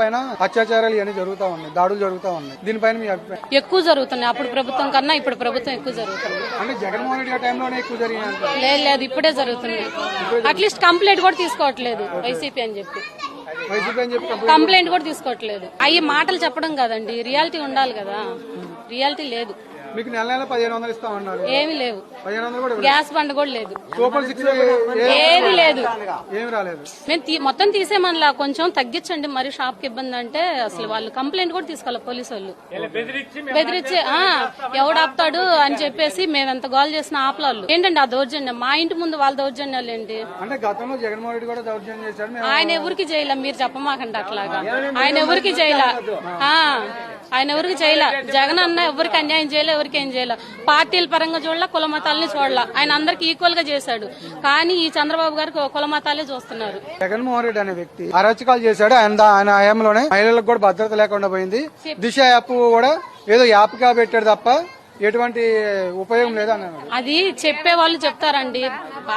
పైన అత్యాచారాలు ఇవన్నీ జరుగుతా ఉన్నాయి, దాడులు జరుగుతా ఉన్నాయి. దీనిపైన మీ అభిప్రాయం? ఎక్కువ జరుగుతున్నాయి. అప్పుడు ప్రభుత్వం కన్నా ఇప్పుడు ప్రభుత్వం ఎక్కువ జరుగుతుంది. అంటే జగన్మోహన్ రెడ్డి టైంలోనే ఎక్కువ జరిగినాయి. లేదు ఇప్పుడే జరుగుతుంది. అట్లీస్ట్ కంప్లైంట్ కూడా తీసుకోవట్లేదు వైసీపీ అని చెప్పి. కంప్లైంట్ కూడా తీసుకోవట్లేదు. అయ్యి మాటలు చెప్పడం కాదండి, రియాలిటీ ఉండాలి కదా. రియాలిటీ లేదు. మీకు నెల నెల 1500 ఇస్తామన్నారు. ఏమి లేవు. 1500 కూడా గ్యాస్ బండ్ కూడా లేదు. సూపర్ 6 ఏది లేదు. ఏమి రాలేదు. మేము మొత్తం తీసేమనలా, కొంచెం తగ్గించండి. మరి షాప్ కి ఇబ్బంది అంటే అసలు వాళ్ళు కంప్లైంట్ కూడా తీసుకోవాలి పోలీసు వాళ్ళు. బెదిరించి ఎవడు ఆపుతాడు అని చెప్పేసి మేము ఎంత గోల్ చేసిన ఆపలాళ్ళు. ఏంటండి ఆ దౌర్జన్యం? మా ఇంటి ముందు వాళ్ళ దౌర్జన్యాలు ఏంటి? అంటే గతంలో జగన్మోహన్ రెడ్డి కూడా దౌర్జన్యం చేశారు. ఆయన ఎవరికి చేయలే, మీరు చెప్పమాకండి అట్లాగా. ఆయన ఎవరికి చేయలే, ఆయన ఎవరికి చేయలే. జగన్ అన్న ఎవరికి అన్యాయం చేయలే, ఎవరికి ఏం చేయలే. పార్టీల పరంగా చూడాల, కుల మతాలని చూడాల. ఆయన అందరికి ఈక్వల్ గా చేశాడు. కానీ ఈ చంద్రబాబు గారికి కుల మతాలే చూస్తున్నారు. జగన్మోహన్ రెడ్డి అనే వ్యక్తి అరాచకాలు చేశాడు. ఆయన హయాంలోనే మహిళలకు కూడా భద్రత లేకుండా పోయింది. దిశ యాప్ కూడా ఏదో యాప్ గా పెట్టాడు తప్ప ఎటువంటి ఉపయోగం లేదన్నారు. అది చెప్పే వాళ్ళు చెప్తారండి,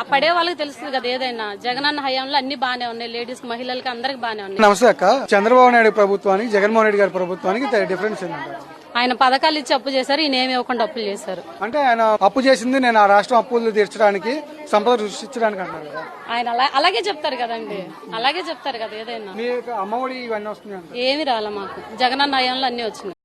పడే వాళ్ళకి తెలుస్తుంది కదా. ఏదైనా జగనన్న హయాంలో అన్ని బానే ఉన్నాయి, లేడీస్ మహిళలకి అందరికి బానే ఉన్నాయి. నమస్తే అక్క. చంద్రబాబు నాయుడు ప్రభుత్వానికి జగన్మోహన్ రెడ్డి గారి ప్రభుత్వానికి డిఫరెన్స్ ఏంటంటే? ఆయన పథకాలు ఇచ్చి అప్పు చేశారు, ఈయన ఏమి ఇవ్వకుండా అప్పులు చేశారు. అంటే ఆయన అప్పు చేసింది నేను ఆ రాష్ట్రం అప్పులు తీర్చడానికి, సంపద సృష్టించడానికి అంటారు కదా. ఆయన అలాగే చెప్తారు కదండి, అలాగే చెప్తారు కదా. ఏదైనా మీకు అమ్మఒడి ఇవన్నీ వస్తున్నాయి? ఏమి రాలే మాకు. జగనన్న హయాంలో అన్ని వచ్చినాయి.